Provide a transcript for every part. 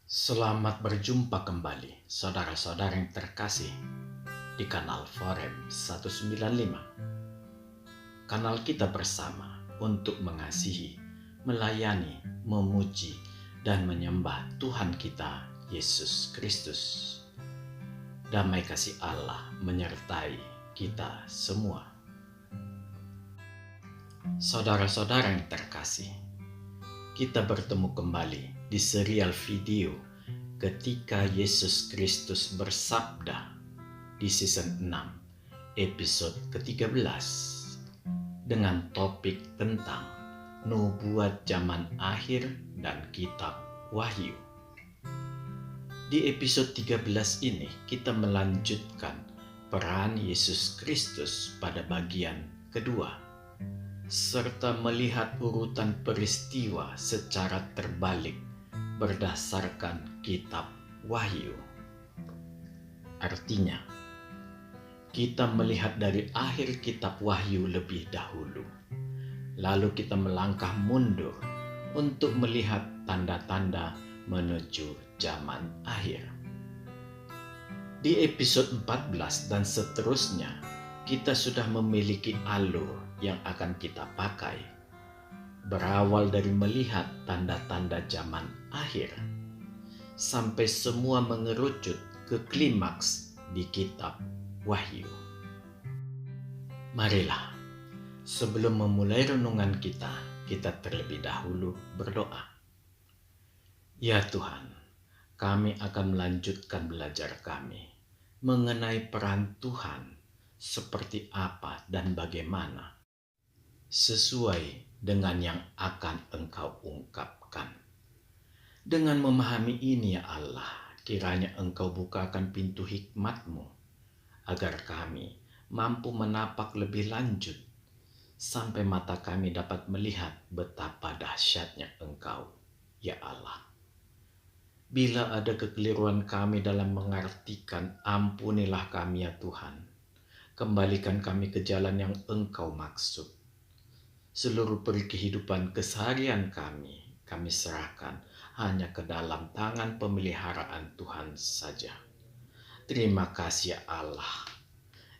Selamat berjumpa kembali, saudara-saudara yang terkasih, di kanal Forem 195. Kanal kita bersama untuk mengasihi, melayani, memuji, dan menyembah Tuhan kita, Yesus Kristus. Damai kasih Allah menyertai kita semua. Saudara-saudara yang terkasih, kita bertemu kembali di serial video ketika Yesus Kristus bersabda di season 6 episode ke-13 dengan topik tentang nubuat zaman akhir dan kitab Wahyu. Di episode 13 ini kita melanjutkan peran Yesus Kristus pada bagian kedua, serta melihat urutan peristiwa secara terbalik berdasarkan kitab Wahyu. Artinya, kita melihat dari akhir kitab Wahyu lebih dahulu, lalu kita melangkah mundur untuk melihat tanda-tanda menuju zaman akhir. Di episode 14 dan seterusnya, kita sudah memiliki alur yang akan kita pakai, berawal dari melihat tanda-tanda zaman akhir, sampai semua mengerucut ke klimaks di kitab Wahyu. Marilah, sebelum memulai renungan kita terlebih dahulu berdoa. Ya Tuhan, kami akan melanjutkan belajar kami mengenai peran Tuhan seperti apa dan bagaimana, sesuai dengan yang akan Engkau ungkapkan. Dengan memahami ini ya Allah, kiranya Engkau bukakan pintu hikmat-Mu, agar kami mampu menapak lebih lanjut, sampai mata kami dapat melihat betapa dahsyatnya Engkau, ya Allah. Bila ada kekeliruan kami dalam mengartikan, ampunilah kami ya Tuhan. Kembalikan kami ke jalan yang Engkau maksud. Seluruh kehidupan keseharian kami serahkan hanya ke dalam tangan pemeliharaan Tuhan saja. Terima kasih ya Allah.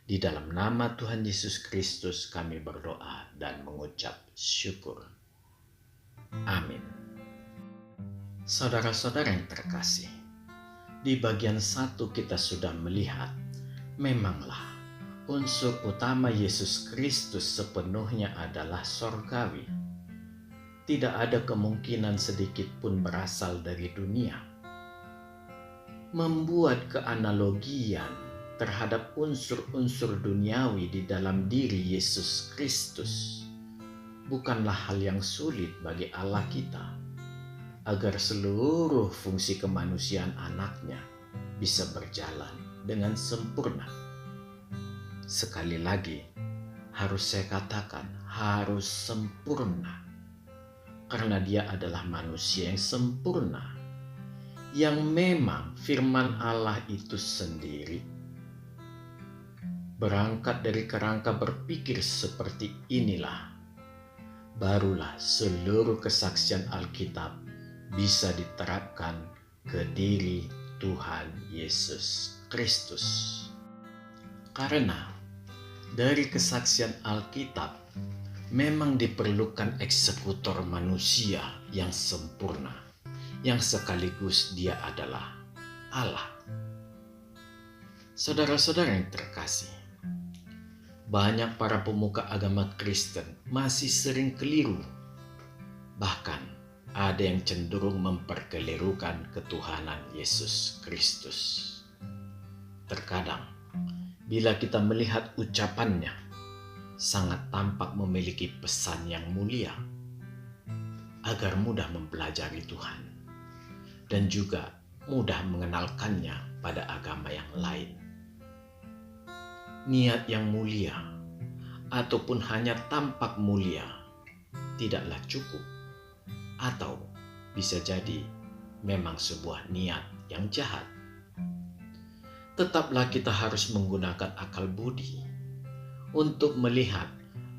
Di dalam nama Tuhan Yesus Kristus kami berdoa dan mengucap syukur. Amin. Saudara-saudara yang terkasih, di bagian 1 kita sudah melihat, memanglah unsur utama Yesus Kristus sepenuhnya adalah sorgawi. Tidak ada kemungkinan sedikit pun berasal dari dunia. Membuat keanalogian terhadap unsur-unsur duniawi di dalam diri Yesus Kristus bukanlah hal yang sulit bagi Allah kita, agar seluruh fungsi kemanusiaan anaknya bisa berjalan dengan sempurna. Sekali lagi, harus saya katakan, harus sempurna. Karena dia adalah manusia yang sempurna, yang memang firman Allah itu sendiri berangkat dari kerangka berpikir seperti inilah, barulah seluruh kesaksian Alkitab bisa diterapkan ke diri Tuhan Yesus Kristus. Karena dari kesaksian Alkitab memang diperlukan eksekutor manusia yang sempurna, yang sekaligus dia adalah Allah. Saudara-saudara yang terkasih, banyak para pemuka agama Kristen masih sering keliru. Bahkan ada yang cenderung memperkelirukan ketuhanan Yesus Kristus. Terkadang bila kita melihat ucapannya, sangat tampak memiliki pesan yang mulia, agar mudah mempelajari Tuhan, dan juga mudah mengenalkannya pada agama yang lain. Niat yang mulia, ataupun hanya tampak mulia, tidaklah cukup, atau bisa jadi memang sebuah niat yang jahat. Tetaplah kita harus menggunakan akal budi untuk melihat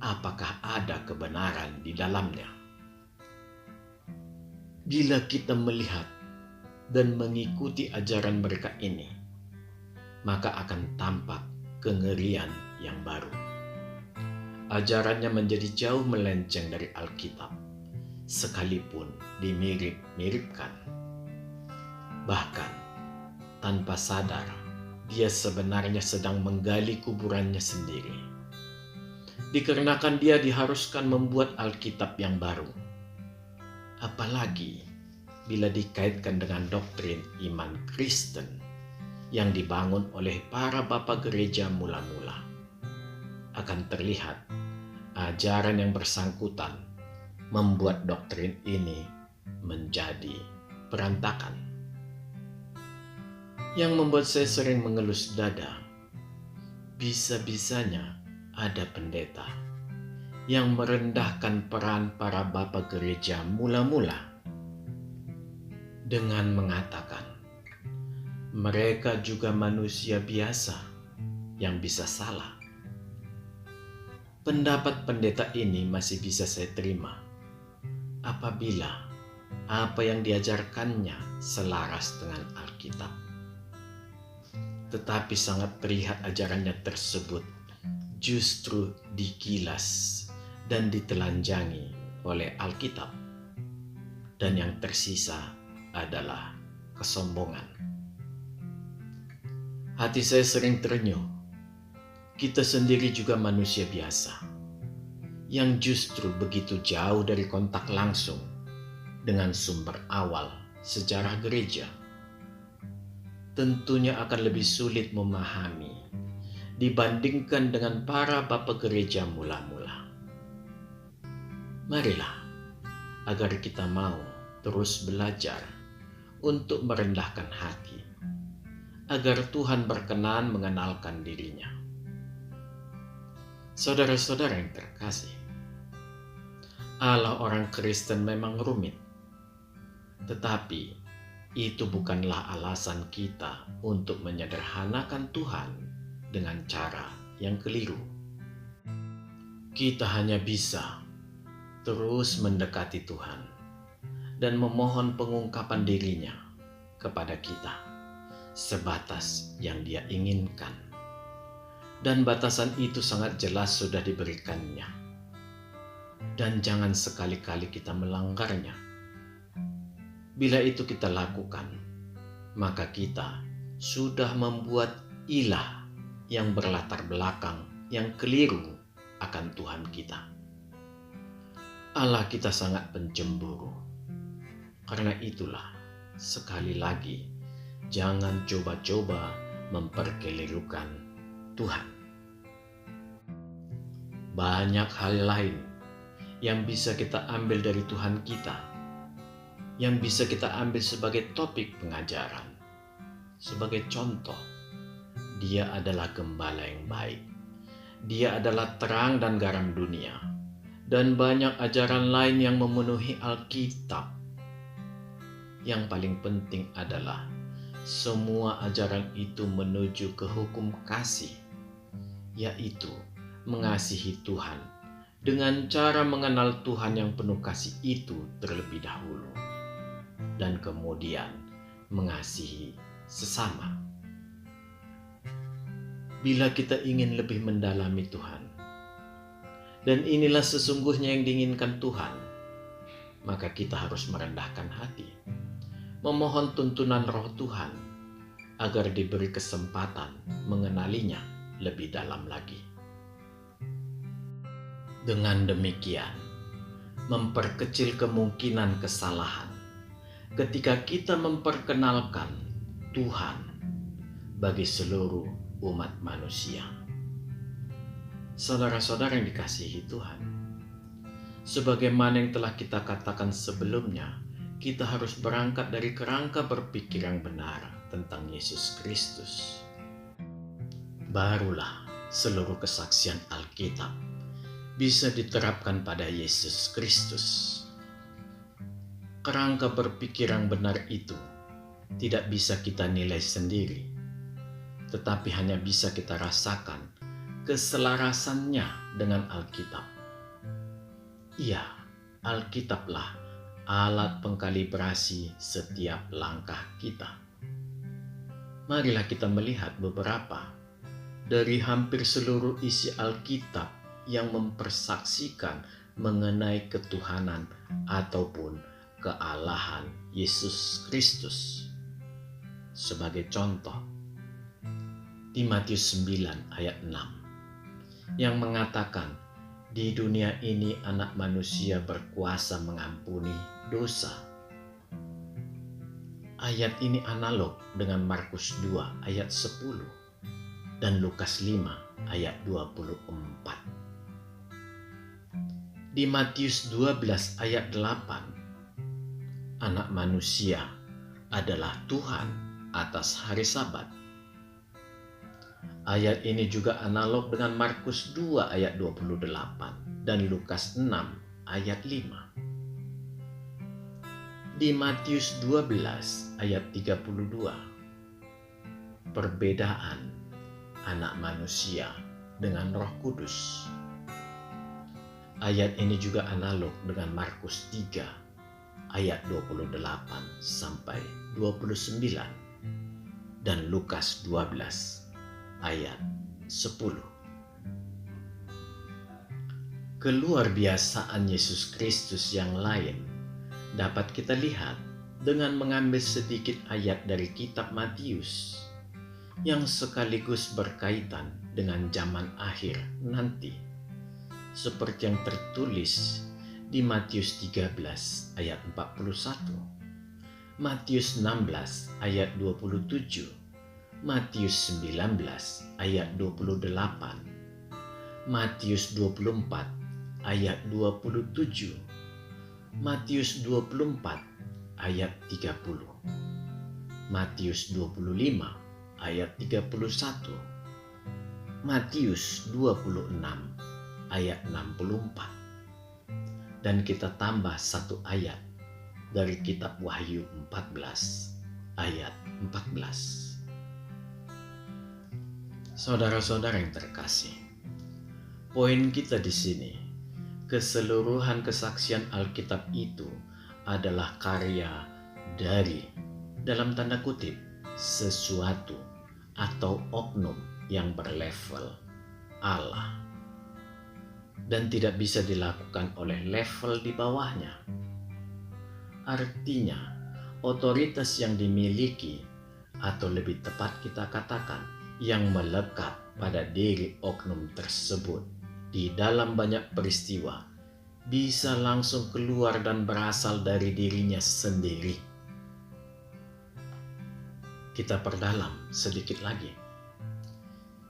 apakah ada kebenaran di dalamnya. Bila kita melihat dan mengikuti ajaran mereka ini, maka akan tampak kengerian yang baru. Ajarannya menjadi jauh melenceng dari Alkitab, sekalipun dimirip-miripkan. Bahkan, tanpa sadar, dia sebenarnya sedang menggali kuburannya sendiri. Dikarenakan dia diharuskan membuat Alkitab yang baru. Apalagi bila dikaitkan dengan doktrin iman Kristen yang dibangun oleh para bapak gereja mula-mula. Akan terlihat ajaran yang bersangkutan membuat doktrin ini menjadi berantakan. Yang membuat saya sering mengelus dada, bisa-bisanya ada pendeta yang merendahkan peran para bapak gereja mula-mula dengan mengatakan, mereka juga manusia biasa yang bisa salah. Pendapat pendeta ini masih bisa saya terima apabila apa yang diajarkannya selaras dengan Alkitab. Tetapi sangat terlihat ajarannya tersebut justru digilas dan ditelanjangi oleh Alkitab. Dan yang tersisa adalah kesombongan. Hati saya sering terenyuh. Kita sendiri juga manusia biasa yang justru begitu jauh dari kontak langsung dengan sumber awal sejarah gereja. Tentunya akan lebih sulit memahami dibandingkan dengan para bapak gereja mula-mula. Marilah, agar kita mau terus belajar untuk merendahkan hati, agar Tuhan berkenan mengenalkan dirinya. Saudara-saudara yang terkasih, Allah orang Kristen memang rumit, tetapi itu bukanlah alasan kita untuk menyederhanakan Tuhan dengan cara yang keliru. Kita hanya bisa terus mendekati Tuhan dan memohon pengungkapan dirinya kepada kita sebatas yang Dia inginkan. Dan batasan itu sangat jelas sudah diberikannya. Dan jangan sekali-kali kita melanggarnya. Bila itu kita lakukan, maka kita sudah membuat ilah yang berlatar belakang yang keliru akan Tuhan kita. Allah kita sangat pencemburu. Karena itulah, sekali lagi, jangan coba-coba memperkelirukan Tuhan. Banyak hal lain yang bisa kita ambil dari Tuhan kita, yang bisa kita ambil sebagai topik pengajaran. Sebagai contoh, Dia adalah gembala yang baik. Dia adalah terang dan garam dunia. Dan banyak ajaran lain yang memenuhi Alkitab. Yang paling penting adalah semua ajaran itu menuju ke hukum kasih, yaitu mengasihi Tuhan dengan cara mengenal Tuhan yang penuh kasih itu terlebih dahulu, dan kemudian mengasihi sesama. Bila kita ingin lebih mendalami Tuhan, dan inilah sesungguhnya yang diinginkan Tuhan, maka kita harus merendahkan hati, memohon tuntunan Roh Tuhan agar diberi kesempatan mengenalinya lebih dalam lagi. Dengan demikian, memperkecil kemungkinan kesalahan ketika kita memperkenalkan Tuhan bagi seluruh umat manusia. Saudara-saudara yang dikasihi Tuhan, sebagaimana yang telah kita katakan sebelumnya, kita harus berangkat dari kerangka berpikir yang benar tentang Yesus Kristus. Barulah seluruh kesaksian Alkitab bisa diterapkan pada Yesus Kristus. Kerangka berpikir yang benar itu tidak bisa kita nilai sendiri, tetapi hanya bisa kita rasakan keselarasannya dengan Alkitab. Iya, Alkitablah alat pengkalibrasi setiap langkah kita. Marilah kita melihat beberapa dari hampir seluruh isi Alkitab yang mempersaksikan mengenai ketuhanan ataupun kealahan Yesus Kristus. Sebagai contoh, di Matius 9 ayat 6 yang mengatakan, di dunia ini anak manusia berkuasa mengampuni dosa. Ayat ini analog dengan Markus 2 ayat 10 dan Lukas 5 ayat 24. Di Matius 12 ayat 8, anak manusia adalah Tuhan atas hari Sabat. Ayat ini juga analog dengan Markus 2 ayat 28 dan Lukas 6 ayat 5. Di Matius 12 ayat 32, perbedaan anak manusia dengan Roh Kudus. Ayat ini juga analog dengan Markus 3 ayat 28 sampai 29 dan Lukas 12 ayat 10. Keluarbiasaan Yesus Kristus yang lain dapat kita lihat dengan mengambil sedikit ayat dari kitab Matius yang sekaligus berkaitan dengan zaman akhir nanti, seperti yang tertulis di Matius 13 ayat 41, Matius 16 ayat 27, Matius 19 ayat 28, Matius 24 ayat 27, Matius 24 ayat 30, Matius 25 ayat 31, Matius 26 ayat 64. Dan kita tambah satu ayat dari kitab Wahyu 14 ayat 14. Saudara-saudara yang terkasih, poin kita di sini, keseluruhan kesaksian Alkitab itu adalah karya dari, dalam tanda kutip, sesuatu atau oknum yang berlevel Allah dan tidak bisa dilakukan oleh level di bawahnya. Artinya, otoritas yang dimiliki, atau lebih tepat kita katakan, yang melekat pada diri oknum tersebut di dalam banyak peristiwa bisa langsung keluar dan berasal dari dirinya sendiri. Kita perdalam sedikit lagi.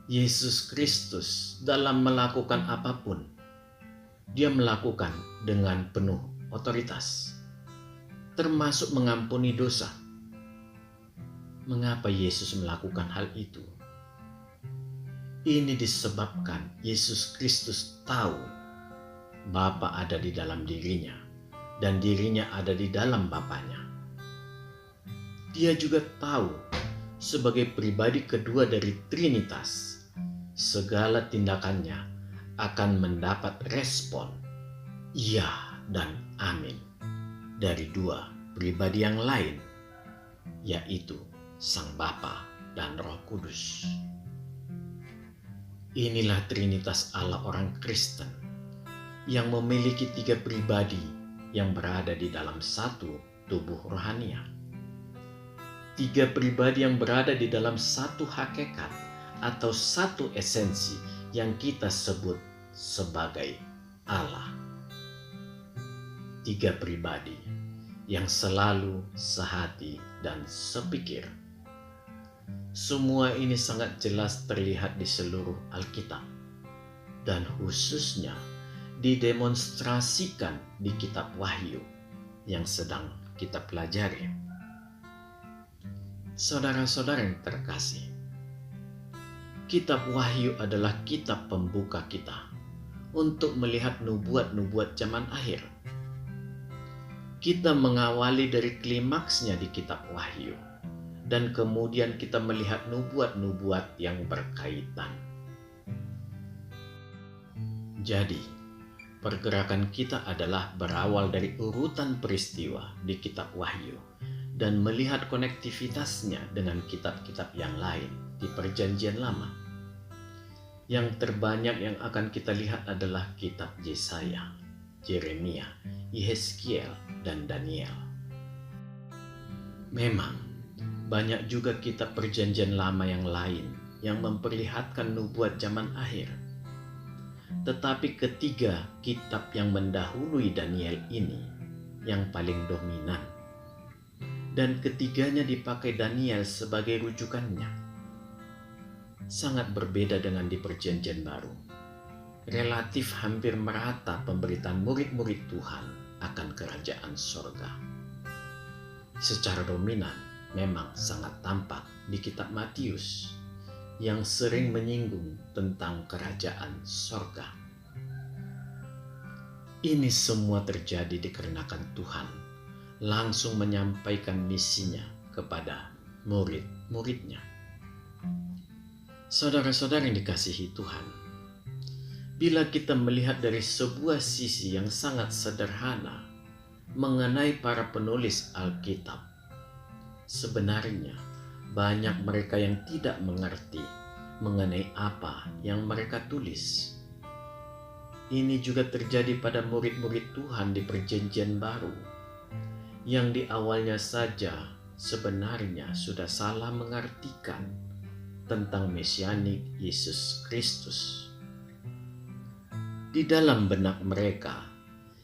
Yesus Kristus dalam melakukan apapun, dia melakukan dengan penuh otoritas, termasuk mengampuni dosa. Mengapa Yesus melakukan hal itu? Ini disebabkan Yesus Kristus tahu Bapa ada di dalam dirinya dan dirinya ada di dalam Bapanya. Dia juga tahu sebagai pribadi kedua dari Trinitas, segala tindakannya akan mendapat respon ya dan amin dari dua pribadi yang lain, yaitu Sang Bapa dan Roh Kudus. Inilah Trinitas Allah orang Kristen yang memiliki tiga pribadi yang berada di dalam satu tubuh rohania. Tiga pribadi yang berada di dalam satu hakikat atau satu esensi yang kita sebut sebagai Allah. Tiga pribadi yang selalu sehati dan sepikir. Semua ini sangat jelas terlihat di seluruh Alkitab dan khususnya didemonstrasikan di kitab Wahyu yang sedang kita pelajari. Saudara-saudara yang terkasih, kitab Wahyu adalah kitab pembuka kita untuk melihat nubuat-nubuat zaman akhir. Kita mengawali dari klimaksnya di kitab Wahyu, dan kemudian kita melihat nubuat-nubuat yang berkaitan. Jadi, Pergerakan kita adalah berawal dari urutan peristiwa di kitab Wahyu dan melihat konektivitasnya dengan kitab-kitab yang lain di Perjanjian Lama. Yang terbanyak yang akan kita lihat adalah kitab Yesaya, Yeremia, Yehezkiel, dan Daniel. Memang, banyak juga kitab Perjanjian Lama yang lain yang memperlihatkan nubuat zaman akhir. Tetapi ketiga kitab yang mendahului Daniel ini yang paling dominan. Dan ketiganya dipakai Daniel sebagai rujukannya. Sangat berbeda dengan di Perjanjian Baru. Relatif hampir merata pemberitaan murid-murid Tuhan akan kerajaan sorga. Secara dominan memang sangat tampak di kitab Matius yang sering menyinggung tentang kerajaan sorga. Ini semua terjadi dikarenakan Tuhan langsung menyampaikan misinya kepada murid-muridnya. Saudara-saudara yang dikasihi Tuhan, bila kita melihat dari sebuah sisi yang sangat sederhana mengenai para penulis Alkitab, sebenarnya banyak mereka yang tidak mengerti mengenai apa yang mereka tulis. Ini juga terjadi pada murid-murid Tuhan di Perjanjian Baru, yang di awalnya saja sebenarnya sudah salah mengartikan tentang mesianik Yesus Kristus. Di dalam benak mereka,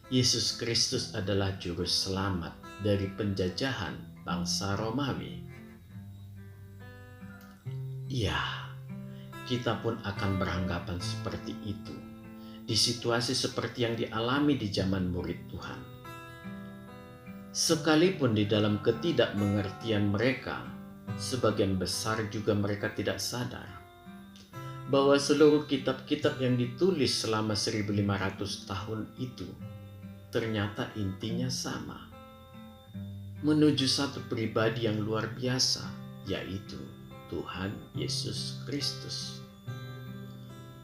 Yesus Kristus adalah juru selamat dari penjajahan bangsa Romawi. Ya, kita pun akan beranggapan seperti itu di situasi seperti yang dialami di zaman murid Tuhan. Sekalipun di dalam ketidakmengertian mereka, sebagian besar juga mereka tidak sadar bahwa seluruh kitab-kitab yang ditulis selama 1500 tahun itu ternyata intinya sama, menuju satu pribadi yang luar biasa, yaitu Tuhan Yesus Kristus.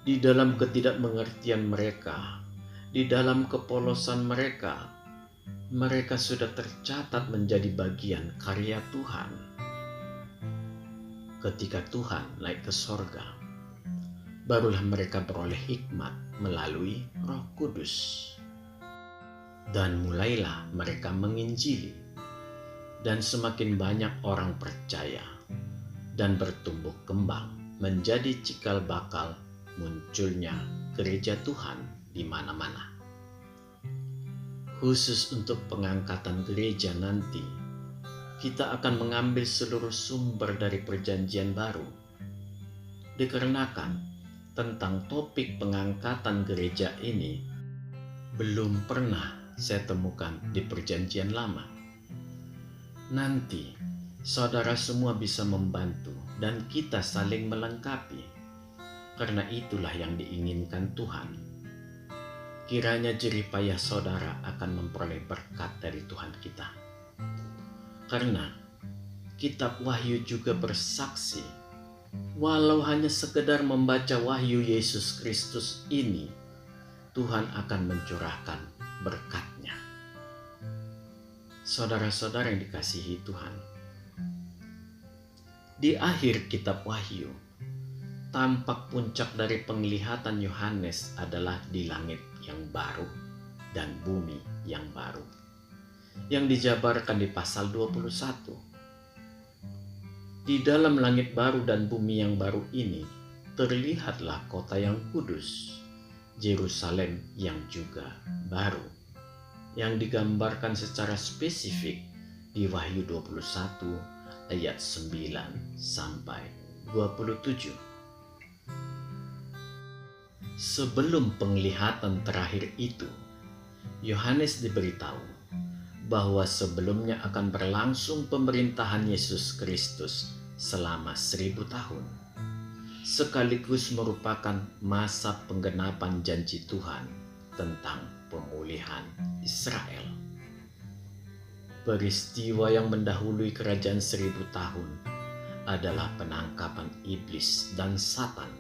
Di dalam ketidakmengertian mereka, di dalam kepolosan mereka, mereka sudah tercatat menjadi bagian karya Tuhan. Ketika Tuhan naik ke sorga, barulah mereka beroleh hikmat melalui Roh Kudus. Dan mulailah mereka menginjili, dan semakin banyak orang percaya dan bertumbuh kembang menjadi cikal bakal munculnya gereja Tuhan di mana-mana. Khusus untuk pengangkatan gereja nanti, kita akan mengambil seluruh sumber dari Perjanjian Baru. Dikarenakan tentang topik pengangkatan gereja ini belum pernah saya temukan di Perjanjian Lama. Nanti saudara semua bisa membantu dan kita saling melengkapi, karena itulah yang diinginkan Tuhan. Kiranya jerih payah saudara akan memperoleh berkat dari Tuhan kita. Karena kitab Wahyu juga bersaksi, walau hanya sekedar membaca Wahyu Yesus Kristus ini, Tuhan akan mencurahkan berkat-Nya. Saudara-saudara yang dikasihi Tuhan, di akhir kitab Wahyu, tampak puncak dari penglihatan Yohanes adalah di langit yang baru dan bumi yang baru, yang dijabarkan di pasal 21. Di dalam langit baru dan bumi yang baru ini, terlihatlah kota yang kudus, Yerusalem yang juga baru, yang digambarkan secara spesifik di Wahyu 21 ayat 9 sampai 27. Sebelum penglihatan terakhir itu, Yohanes diberitahu bahwa sebelumnya akan berlangsung pemerintahan Yesus Kristus selama 1000 tahun, sekaligus merupakan masa penggenapan janji Tuhan tentang pemulihan Israel. Peristiwa yang mendahului kerajaan 1000 tahun adalah penangkapan iblis dan Satan,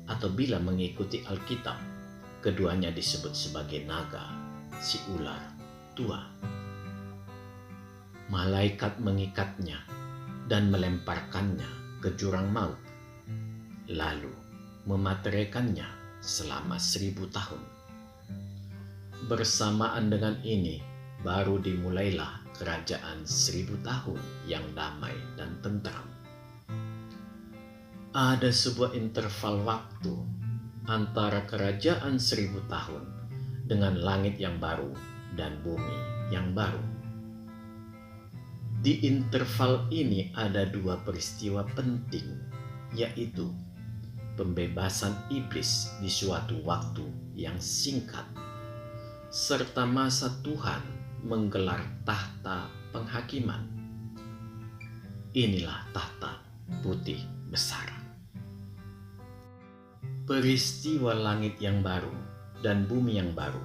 atau bila mengikuti Alkitab, Keduanya disebut sebagai naga, si ular tua. Malaikat mengikatnya dan melemparkannya ke jurang maut, lalu memateraikannya selama 1000 tahun. Bersamaan dengan ini, baru dimulailah kerajaan 1000 tahun yang damai dan tentram. Ada sebuah interval waktu antara kerajaan 1000 tahun dengan langit yang baru dan bumi yang baru. Di interval ini ada 2 peristiwa penting, yaitu pembebasan iblis di suatu waktu yang singkat, serta masa Tuhan menggelar tahta penghakiman. Inilah tahta putih besar. Peristiwa langit yang baru dan bumi yang baru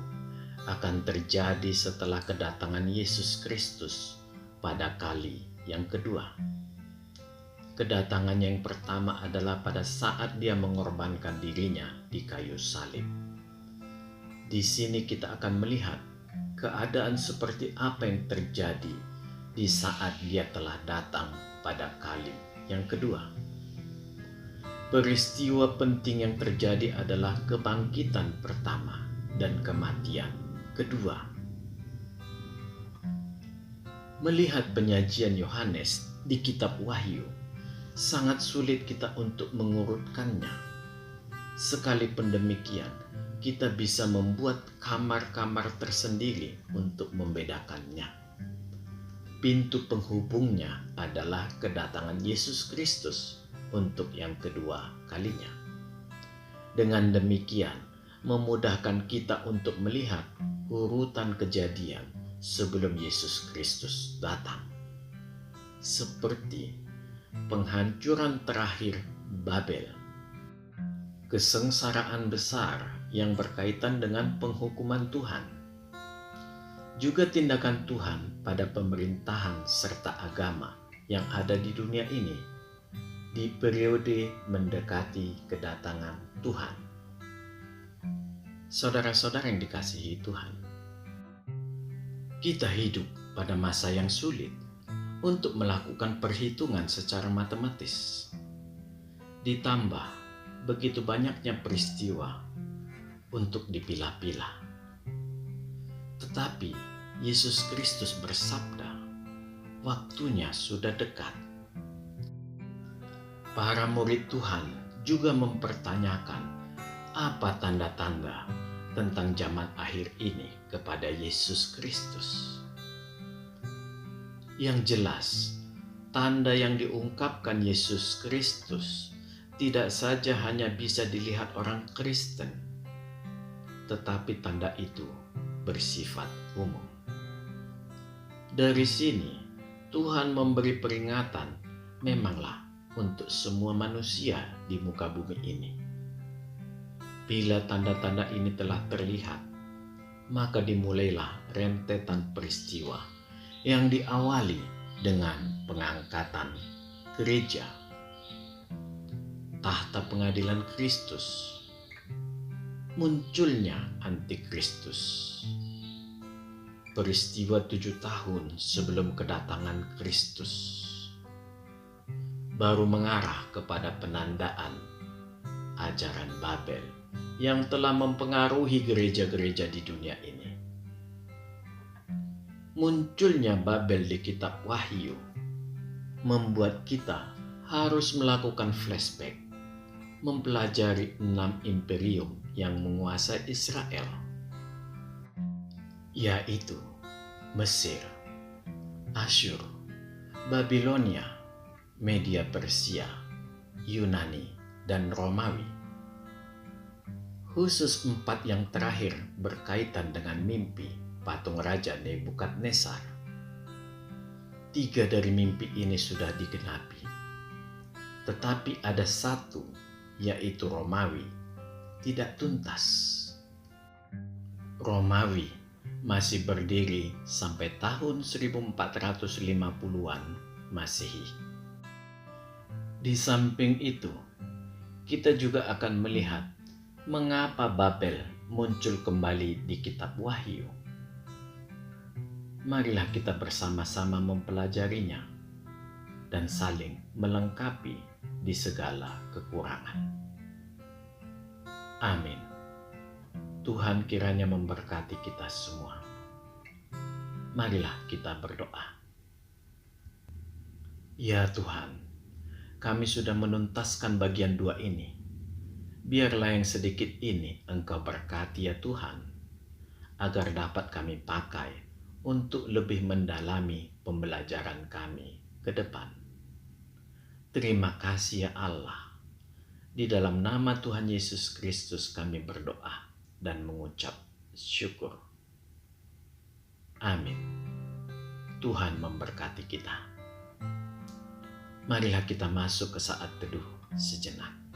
akan terjadi setelah kedatangan Yesus Kristus pada kali yang kedua. Kedatangan yang pertama adalah pada saat Dia mengorbankan dirinya di kayu salib. Di sini kita akan melihat keadaan seperti apa yang terjadi di saat Dia telah datang pada kali yang kedua. Peristiwa penting yang terjadi adalah kebangkitan pertama dan kematian kedua. Melihat penyajian Yohanes di kitab Wahyu, sangat sulit kita untuk mengurutkannya. Sekalipun demikian, kita bisa membuat kamar-kamar tersendiri untuk membedakannya. Pintu penghubungnya adalah kedatangan Yesus Kristus untuk yang kedua kalinya. Dengan demikian, memudahkan kita untuk melihat urutan kejadian sebelum Yesus Kristus datang. Seperti penghancuran terakhir Babel, kesengsaraan besar yang berkaitan dengan penghukuman Tuhan, juga tindakan Tuhan pada pemerintahan serta agama yang ada di dunia ini di periode mendekati kedatangan Tuhan. Saudara-saudara yang dikasihi Tuhan, kita hidup pada masa yang sulit untuk melakukan perhitungan secara matematis. Ditambah begitu banyaknya peristiwa untuk dipilah-pilah. Tetapi Yesus Kristus bersabda, waktunya sudah dekat. Para murid Tuhan juga mempertanyakan apa tanda-tanda tentang zaman akhir ini kepada Yesus Kristus. Yang jelas, tanda yang diungkapkan Yesus Kristus tidak saja hanya bisa dilihat orang Kristen, tetapi tanda itu bersifat umum. Dari sini, Tuhan memberi peringatan memanglah untuk semua manusia di muka bumi ini. Bila tanda-tanda ini telah terlihat, maka dimulailah rentetan peristiwa yang diawali dengan pengangkatan gereja, tahta pengadilan Kristus, munculnya antikristus, peristiwa 7 tahun sebelum kedatangan Kristus, baru mengarah kepada penandaan ajaran Babel yang telah mempengaruhi gereja-gereja di dunia ini. Munculnya Babel di kitab Wahyu membuat kita harus melakukan flashback, mempelajari 6 imperium yang menguasai Israel, yaitu Mesir, Asyur, Babilonia, Media Persia, Yunani, dan Romawi. Khusus 4 yang terakhir berkaitan dengan mimpi patung Raja Nebukadnezar. 3 dari mimpi ini sudah digenapi. Tetapi ada 1, yaitu Romawi, tidak tuntas. Romawi masih berdiri sampai tahun 1450-an Masehi. Di samping itu, kita juga akan melihat mengapa Babel muncul kembali di kitab Wahyu. Marilah kita bersama-sama mempelajarinya dan saling melengkapi di segala kekurangan. Amin. Tuhan kiranya memberkati kita semua. Marilah kita berdoa. Ya Tuhan, kami sudah menuntaskan bagian 2 ini. Biarlah yang sedikit ini Engkau berkati ya Tuhan, agar dapat kami pakai untuk lebih mendalami pembelajaran kami ke depan. Terima kasih ya Allah. Di dalam nama Tuhan Yesus Kristus kami berdoa dan mengucap syukur. Amin. Tuhan memberkati kita. Marilah kita masuk ke saat teduh sejenak.